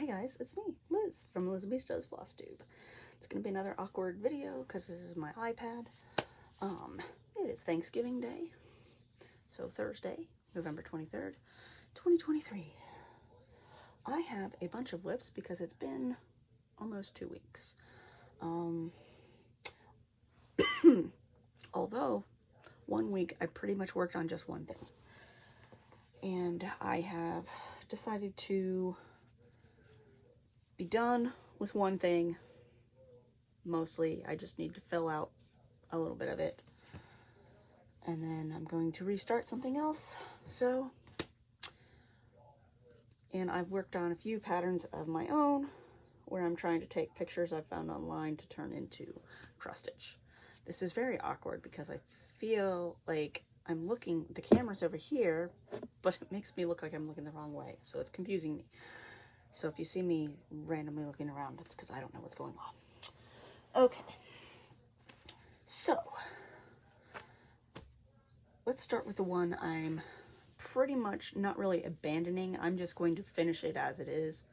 guys, it's me, Liz, from Elizabeth Does FlossTube. It's going to be another awkward video because this is my iPad. It is Thanksgiving Day, so Thursday, November 23rd, 2023. I have a bunch of whips because it's been almost 2 weeks. Although, 1 week I pretty much worked on just one thing. And I have decided to be done with one thing. Mostly, I just need to fill out a little bit of it. And then I'm going to restart something else. And I've worked on a few patterns of my own where I'm trying to take pictures I've found online to turn into cross stitch. This is very awkward because I feel like I'm looking, the camera's over here, but it makes me look like I'm looking the wrong way. So it's confusing me. So if you see me randomly looking around, it's because I don't know what's going on. Okay. So let's start with the one I'm pretty much not really abandoning. I'm just going to finish it as it is.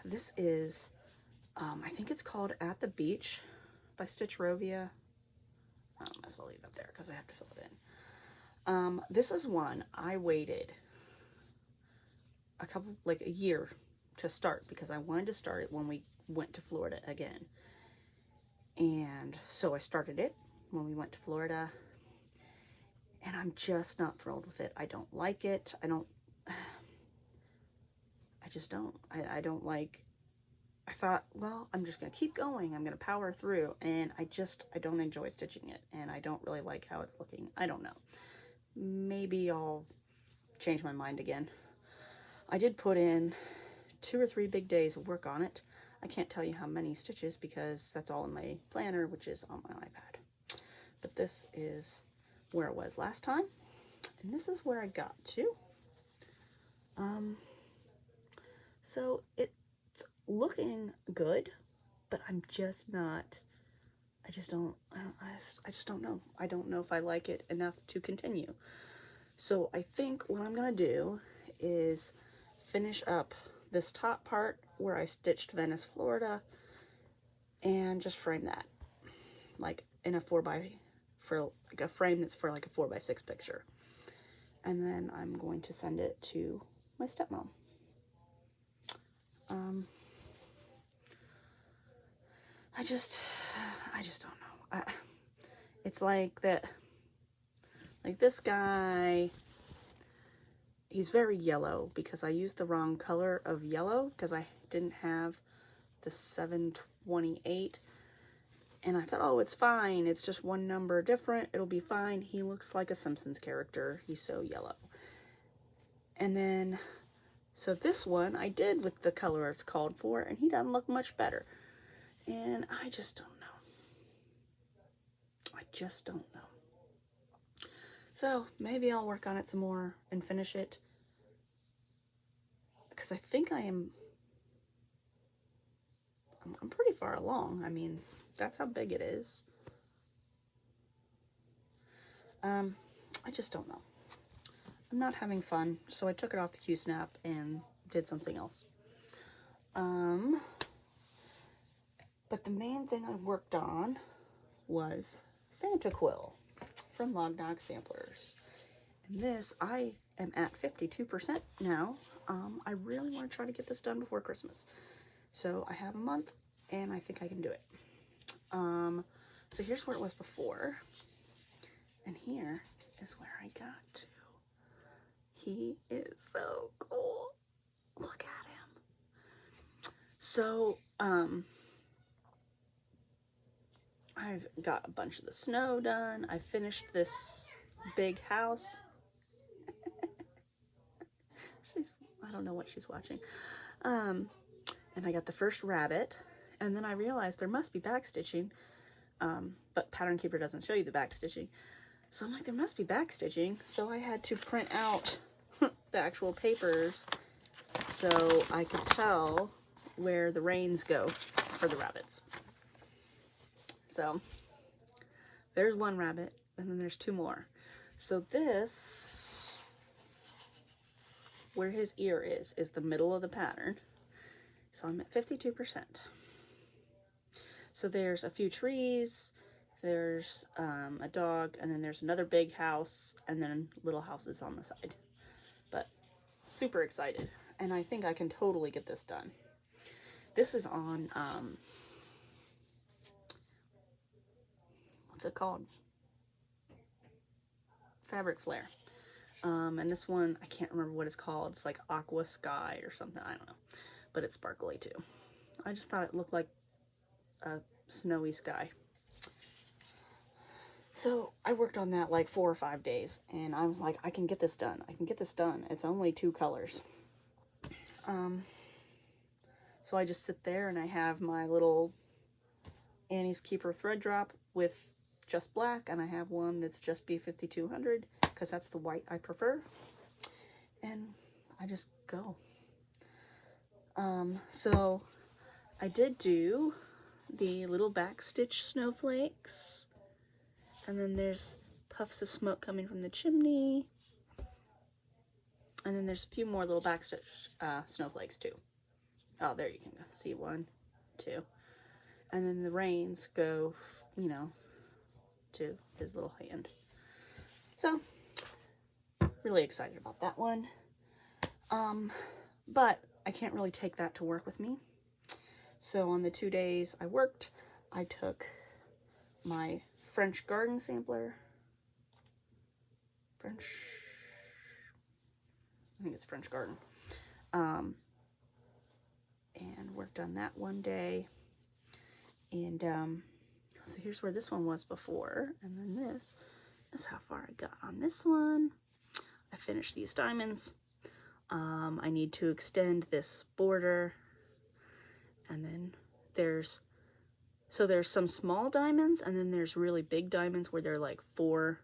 This is, I think it's called At the Beach by Stitch Rovia. I might as well leave it there because I have to fill it in. This is one I waited a year to start because I wanted to start it when we went to Florida again. And so I started it when we went to Florida, and I'm just not thrilled with it. I don't like it. I just don't. I don't like, I thought, well, I'm just going to keep going. I'm going to power through, and I don't enjoy stitching it, and I don't really like how it's looking. I don't know. Maybe I'll change my mind again. I did put in 2 or 3 big days of work on it. I can't tell you how many stitches because that's all in my planner, which is on my iPad. But this is where it was last time, and this is where I got to. So it's looking good, but I'm just not, I just don't know. I don't know if I like it enough to continue. So I think what I'm going to do is finish up this top part where I stitched Venice, Florida, and just frame that like in a 4x, for like a frame that's for like a 4x6 picture. And then I'm going to send it to my stepmom. I just don't know. It's like that, like this guy, he's very yellow because I used the wrong color of yellow because I didn't have the 728. And I thought, oh, it's fine. It's just one number different. It'll be fine. He looks like a Simpsons character. He's so yellow. And then, so this one I did with the color it's called for, and he doesn't look much better. And I just don't know. I just don't know. So maybe I'll work on it some more and finish it. Because I think I'm pretty far along. I mean, that's how big it is. I just don't know. I'm not having fun, so I took it off the Q-snap and did something else. But the main thing I worked on was Santa Quill from Log Nog Samplers. And this, I am at 52% now. I really want to try to get this done before Christmas. So I have a month, and I think I can do it. So here's where it was before. And here is where I got to. He is so cool. Look at him. So, I've got a bunch of the snow done. I finished this big house. I don't know what she's watching. And I got the first rabbit. And then I realized there must be back stitching. But Pattern Keeper doesn't show you the back stitching. So I'm like, there must be back stitching. So I had to print out the actual papers so I could tell where the reins go for the rabbits. So there's one rabbit, and then there's 2 more. So this where his ear is the middle of the pattern. So I'm at 52%. So there's a few trees, there's a dog, and then there's another big house, and then little houses on the side. But super excited, and I think I can totally get this done. This is on, what's it called? Fabric Flare. And this one, I can't remember what it's called. It's like Aqua Sky or something, I don't know. But it's sparkly too. I just thought it looked like a snowy sky. So I worked on that like 4 or 5 days, and I was like, I can get this done. I can get this done. It's only 2 colors. So I just sit there and I have my little Annie's Keeper thread drop with just black, and I have one that's just B5200 because that's the white I prefer. And I just go. So I did do the little backstitch snowflakes, and then there's puffs of smoke coming from the chimney, and then there's a few more little backstitch snowflakes too. Oh, there you can see 1, 2, and then the reins go, you know, to his little hand. So really excited about that one. But I can't really take that to work with me. So on the 2 days I worked, I took my French garden sampler. I think it's French garden. And worked on that one day. And so here's where this one was before. And then this is how far I got on this one. I finished these diamonds. I need to extend this border, and then there's some small diamonds, and then there's really big diamonds where they're like 4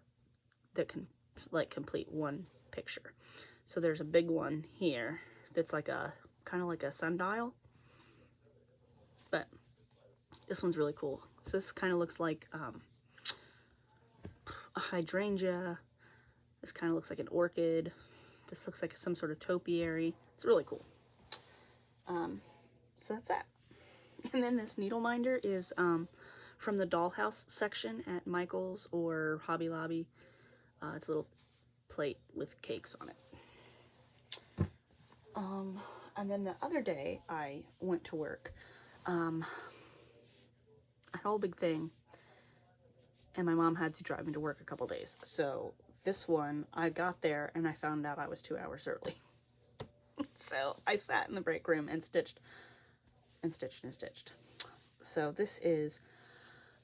that can like complete one picture. So there's a big one here that's like a kind of like a sundial, but this one's really cool. So this kind of looks like a hydrangea. This kind of looks like an orchid. This looks like some sort of topiary. It's really cool. So that's that. And then this needle minder is from the dollhouse section at Michael's or Hobby Lobby. It's a little plate with cakes on it. And then the other day I went to work. I had a whole big thing, and my mom had to drive me to work a couple days. So this one, I got there and I found out I was 2 hours early. So I sat in the break room and stitched and stitched and stitched. So this is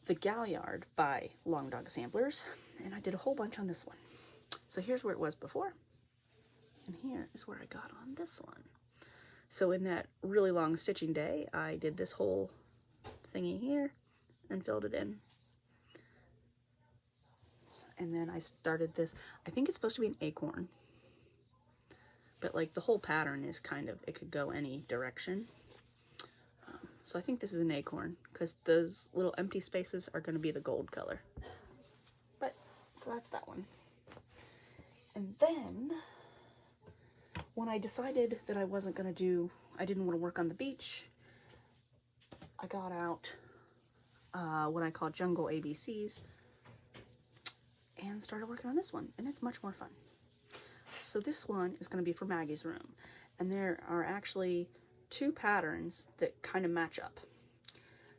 the Galliard by Long Dog Samplers, and I did a whole bunch on this one. So here's where it was before, and here is where I got on this one. So in that really long stitching day, I did this whole thingy here and filled it in. And then I started this, I think it's supposed to be an acorn, but like the whole pattern is kind of, it could go any direction. So I think this is an acorn, because those little empty spaces are going to be the gold color. But, so that's that one. And then, when I decided that I wasn't going to do, I didn't want to work on the beach, I got out what I call Jungle ABCs, and started working on this one, and it's much more fun. So this one is going to be for Maggie's room, and there are actually 2 patterns that kind of match up.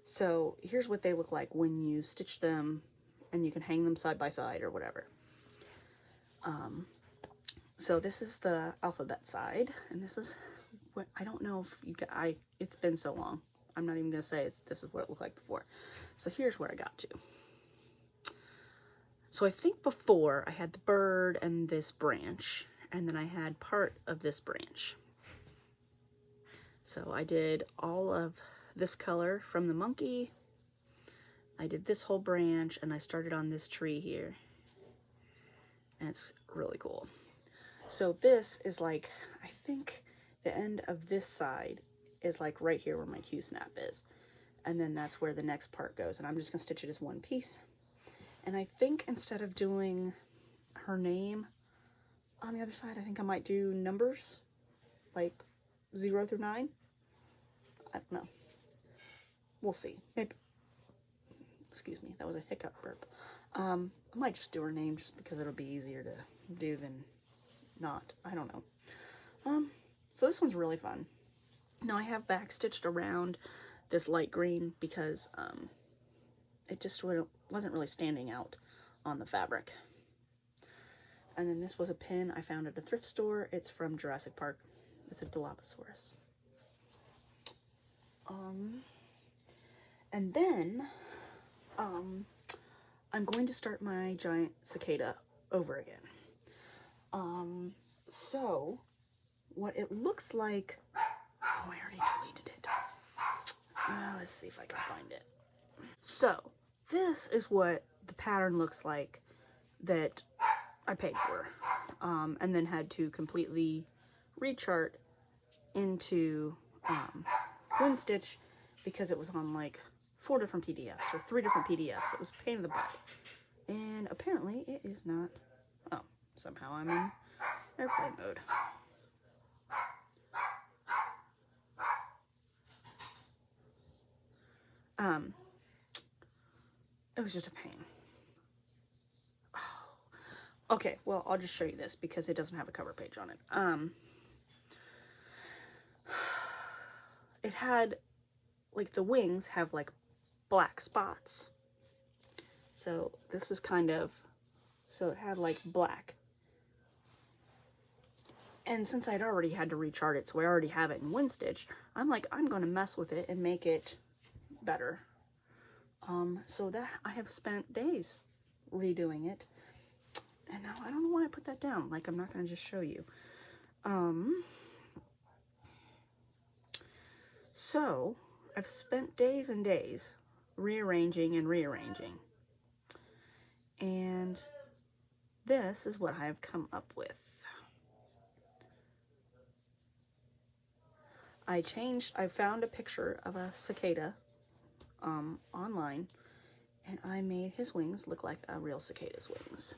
So here's what they look like when you stitch them, and you can hang them side by side or whatever. So this is the alphabet side, and this is what, I don't know if you got, it's been so long, I'm not even going to say this is what it looked like before. So here's where I got to. So I think before I had the bird and this branch, and then I had part of this branch. So I did all of this color from the monkey. I did this whole branch, and I started on this tree here. And it's really cool. So this is like, I think the end of this side is like right here where my Q-snap is. And then that's where the next part goes. And I'm just going to stitch it as one piece. And I think instead of doing her name on the other side, I think I might do numbers like 0 through 9. I don't know. We'll see. Maybe. Excuse me, that was a hiccup burp. I might just do her name just because it'll be easier to do than not. I don't know. So this one's really fun. Now I have backstitched around this light green because it just wasn't really standing out on the fabric. And then this was a pin I found at a thrift store. It's from Jurassic Park. It's a Dilophosaurus. And then I'm going to start my giant cicada over again. So what it looks like, oh, I already deleted it. Let's see if I can find it. So this is what the pattern looks like that I paid for, and then had to completely rechart into wind stitch because it was on like 4 different PDFs or 3 different PDFs. It was a pain in the butt. And apparently it is not. Oh, somehow I'm in airplane mode. It was just a pain. Oh. Okay, well, I'll just show you this because it doesn't have a cover page on it. It had, like, the wings have, like, black spots. So this is kind of, so it had, like, black. And since I'd already had to rechart it, so I already have it in wind stitch, I'm like, I'm going to mess with it and make it better. So that I have spent days redoing it. And now I don't know why I put that down. Like, I'm not going to just show you. So I've spent days and days rearranging and rearranging. And this is what I've come up with. I found a picture of a cicada online, and I made his wings look like a real cicada's wings.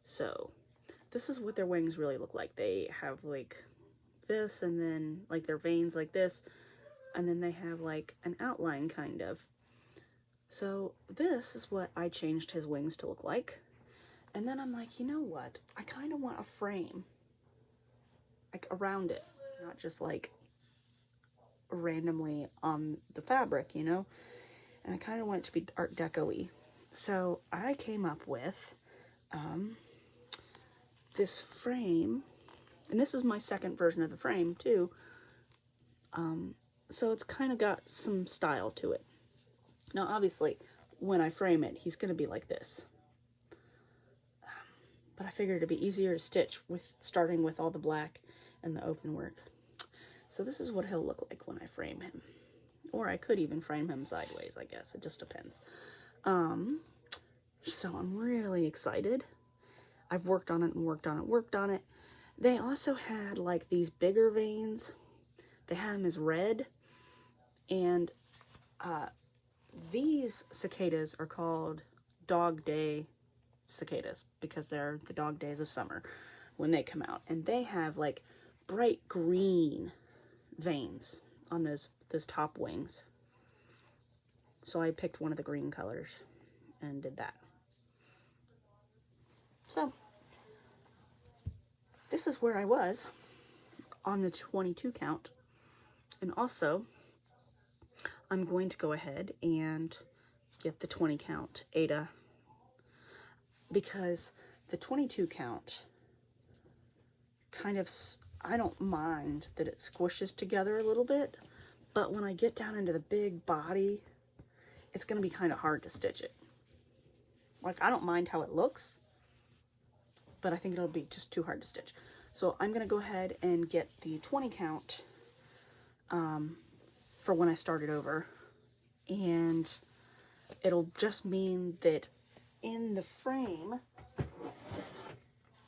So this is what their wings really look like. They have like this, and then like their veins like this, and then they have like an outline kind of. So this is what I changed his wings to look like. And then I'm like, you know what? I kind of want a frame like around it, not just like randomly on the fabric, you know? And I kind of want it to be Art Deco-y. So I came up with this frame, and this is my second version of the frame too. So it's kind of got some style to it. Now obviously when I frame it, he's going to be like this. But I figured it'd be easier to stitch with starting with all the black and the open work. So this is what he'll look like when I frame him. Or I could even frame him sideways, I guess. It just depends. So I'm really excited. I've worked on it and worked on it, worked on it. They also had like these bigger veins. They had them as red. And these cicadas are called Dog Day cicadas because they're the dog days of summer when they come out. And they have like bright green veins on those top wings. So I picked one of the green colors and did that. So this is where I was on the 22 count. And also I'm going to go ahead and get the 20 count Ada because the 22 count kind of, I don't mind that it squishes together a little bit, but when I get down into the big body, it's going to be kind of hard to stitch it. Like, I don't mind how it looks, but I think it'll be just too hard to stitch. So I'm going to go ahead and get the 20 count for when I start it over. And it'll just mean that in the frame,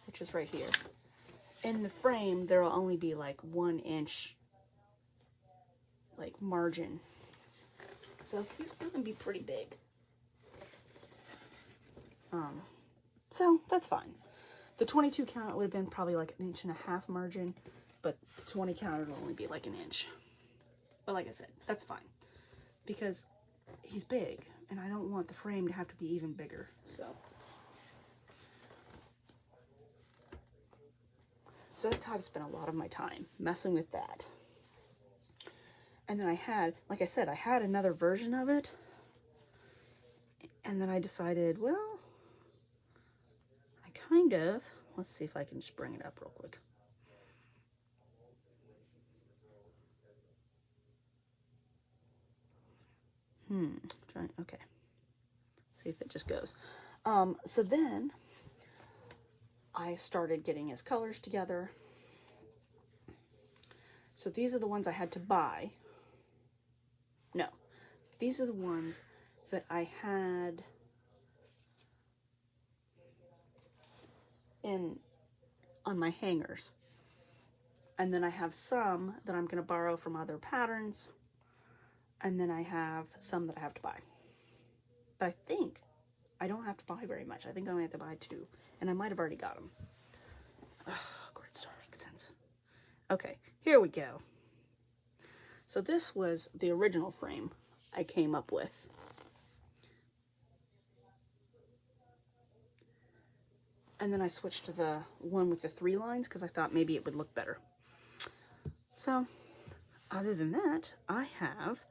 which is right here, in the frame, there'll only be like 1 inch like margin. So he's gonna be pretty big. So that's fine. The 22 count would have been probably like 1.5 inch margin, but the 20 count will only be like an inch. But like I said, that's fine because he's big and I don't want the frame to have to be even bigger. So that's how I've spent a lot of my time messing with that. And then I had, like I said, I had another version of it. And then I decided, well, let's see if I can just bring it up real quick. Okay. See if it just goes. So then I started getting his colors together. So these are the ones I had to buy. No, these are the ones that I had on my hangers. And then I have some that I'm going to borrow from other patterns. And then I have some that I have to buy. But I think I don't have to buy very much. I think I only have to buy 2. And I might have already got them. Grid Store makes sense. Okay, here we go. So this was the original frame I came up with. And then I switched to the one with the 3 lines because I thought maybe it would look better. So, other than that, I have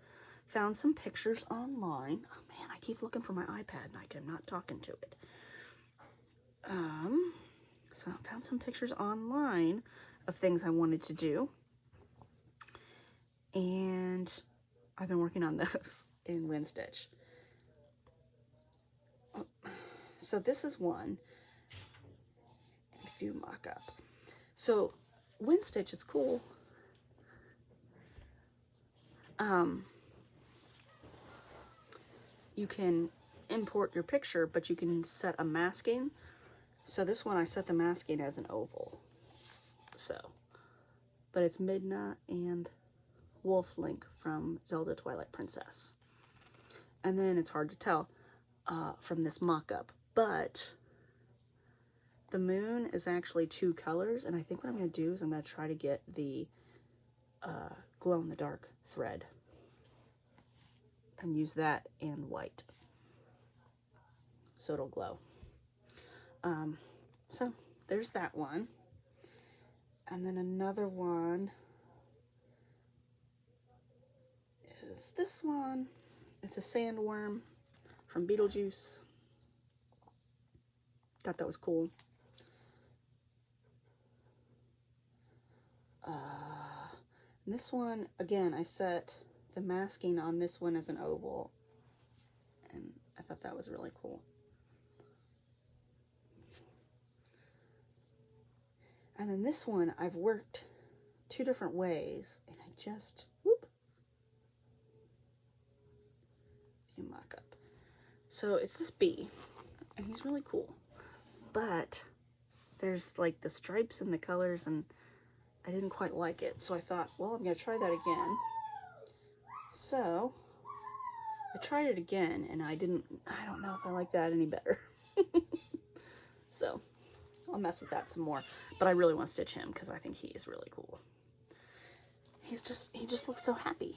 found some pictures online. Oh man, I keep looking for my iPad and I'm not talking to it. So I found some pictures online of things I wanted to do. And I've been working on those in WinStitch. So this is one. View mock-up. So WinStitch is cool. You can import your picture, but you can set a masking. So this one I set the masking as an oval. So, but it's Midna and Wolf Link from Zelda Twilight Princess. And then it's hard to tell from this mock-up, but the moon is actually 2 colors, and I think what I'm going to do is I'm going to try to get the glow-in-the-dark thread and use that and white so it'll glow. So there's that one. And then another one is this one. It's a sandworm from Beetlejuice. Thought that was cool. And this one, again, I set the masking on this one as an oval, and I thought that was really cool. And then this one, I've worked 2 different ways, and I just, view mock up. So it's this bee, and he's really cool, but there's like the stripes and the colors, and I didn't quite like it, so I thought, well, I'm going to try that again. So I tried it again, and I don't know if I like that any better. So I'll mess with that some more, but I really want to stitch him because I think he is really cool. He just looks so happy.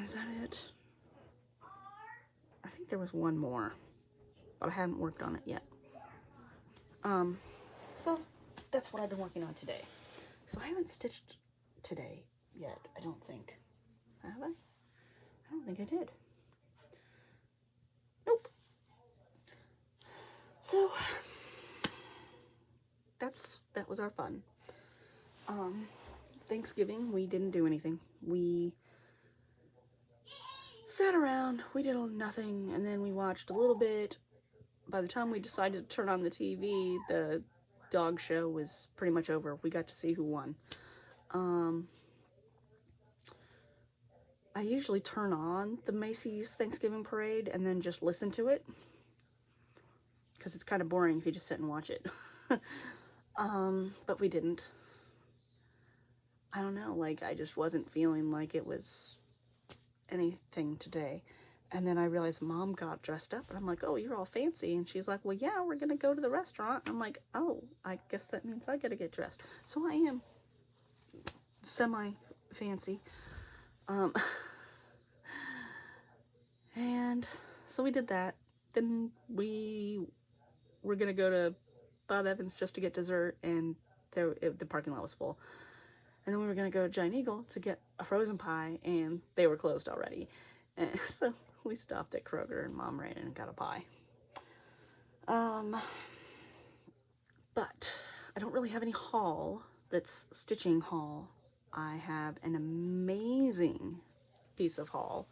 Is that it? I think there was one more, but I haven't worked on it yet. So that's what I've been working on today. So I haven't stitched today yet, I don't think. Have I? I don't think I did. Nope. So that was our fun. Thanksgiving, we didn't do anything. We sat around, we did nothing, and then we watched a little bit. By the time we decided to turn on the TV, the dog show was pretty much over. We got to see who won. I usually turn on the Macy's Thanksgiving Parade and then just listen to it, because it's kind of boring if you just sit and watch it. But we didn't. I don't know, like, I just wasn't feeling like it was anything today. And then I realized Mom got dressed up, and I'm like, oh, you're all fancy. And she's like, well, yeah, we're going to go to the restaurant. I'm like, oh, I guess that means I got to get dressed. So I am semi-fancy. And so we did that. Then we were going to go to Bob Evans just to get dessert, and the parking lot was full. And then we were going to go to Giant Eagle to get a frozen pie, and they were closed already. And so we stopped at Kroger, and Mom ran in and got a pie. But I don't really have any haul that's stitching haul. I have an amazing piece of haul.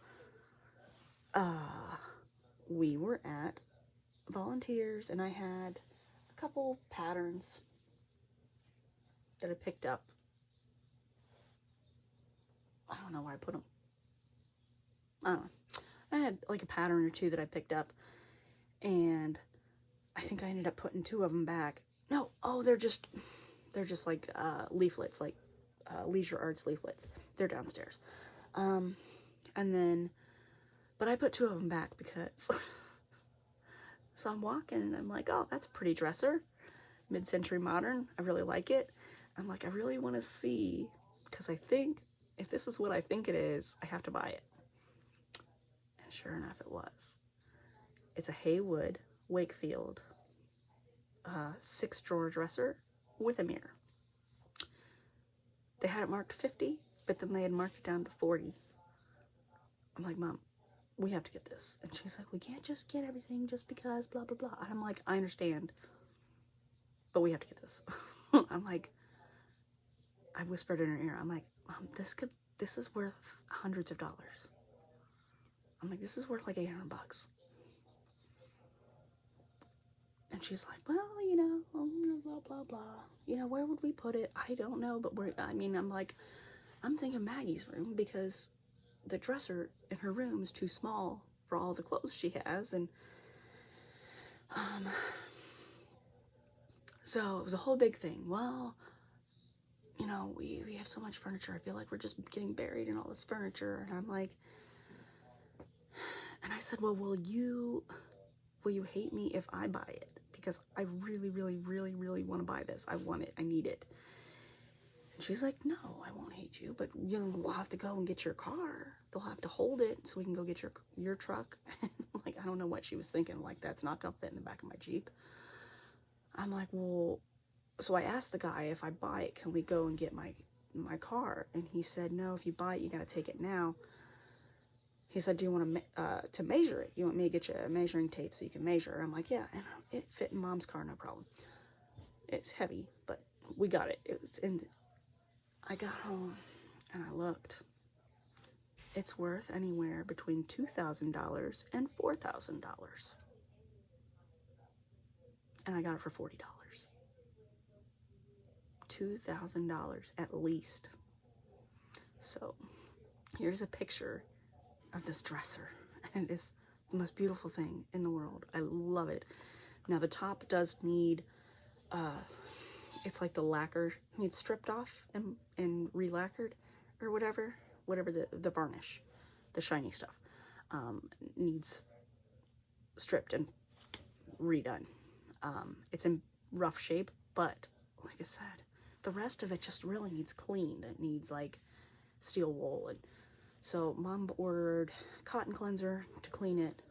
We were at Volunteers, and I had a couple patterns that I picked up. I don't know where I put them. I don't know. I had like a pattern or two that I picked up, and I think I ended up putting 2 of them back. No, oh, they're just like leaflets, like Leisure Arts leaflets. They're downstairs. And then, but I put 2 of them back because, so I'm walking and I'm like, oh, that's a pretty dresser. Mid-century modern. I really like it. I'm like, I really want to see, because I think if this is what I think it is, I have to buy it. And sure enough, it was. It's a Haywood Wakefield 6-drawer dresser with a mirror. They had it marked 50, but then they had marked it down to 40. I'm like, Mom, we have to get this. And she's like, we can't just get everything just because blah, blah, blah. And I'm like, I understand, but we have to get this. I'm like, I whispered in her ear, I'm like, Mom, this is worth hundreds of dollars. I'm like, this is worth like $800. And she's like, well, you know, blah, blah, blah. You know, where would we put it? I don't know, but I'm like, I'm thinking Maggie's room, because the dresser in her room is too small for all the clothes she has. And, so it was a whole big thing. Well, you know, we have so much furniture. I feel like we're just getting buried in all this furniture. And I'm like, and I said, well, will you hate me if I buy it? Because I really, really, really, really want to buy this. I want it. I need it. And she's like, no, I won't hate you, but we'll have to go and get your car. They'll have to hold it so we can go get your truck. And I'm like, I don't know what she was thinking. Like, that's not going to fit in the back of my Jeep. I'm like, well, so I asked the guy, if I buy it, can we go and get my car? And he said, no, if you buy it, you got to take it now. He said, do you want to measure it? You want me to get you a measuring tape so you can measure? I'm like, yeah, and it fit in Mom's car, no problem. It's heavy, but we got it. I got home and I looked. It's worth anywhere between $2,000 and $4,000. And I got it for $40. $2,000 at least. So here's a picture of this dresser, and it is the most beautiful thing in the world. I love it. Now the top does need it's like the lacquer needs stripped off and re-lacquered, or whatever the varnish, the shiny stuff, needs stripped and redone. It's in rough shape, but like I said, the rest of it just really needs cleaned. It needs like steel wool. And so Mom ordered cotton cleanser to clean it,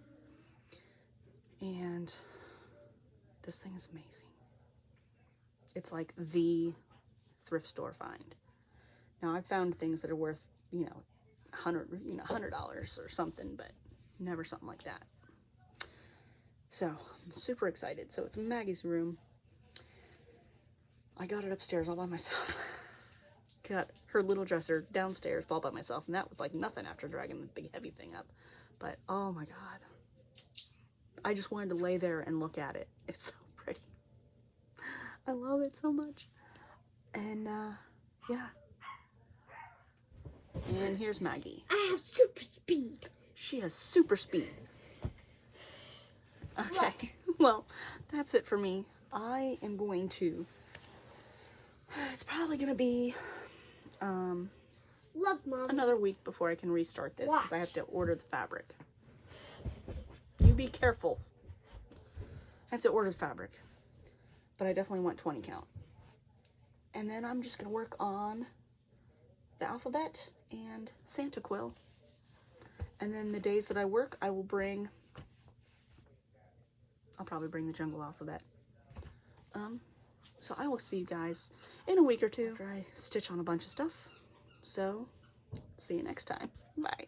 and this thing is amazing. It's like the thrift store find. Now I've found things that are worth, $100 or something, but never something like that. So I'm super excited. So it's in Maggie's room. I got it upstairs all by myself. Got her little dresser downstairs all by myself, and that was like nothing after dragging the big heavy thing up. But oh my god, I just wanted to lay there and look at it. It's so pretty. I love it so much. And yeah. And here's Maggie. I have super speed. She has super speed. Okay, well, that's it for me. I am going to, it's probably going to be Look, Mom. another week before I can restart this, because I have to order the fabric. be careful. I have to order the fabric, but I definitely want 20 count. And then I'm just gonna work on the alphabet and Santa quill. And then the days that I work, I'll probably bring the jungle alphabet. So I will see you guys in a week or two after I stitch on a bunch of stuff. So, see you next time. Bye.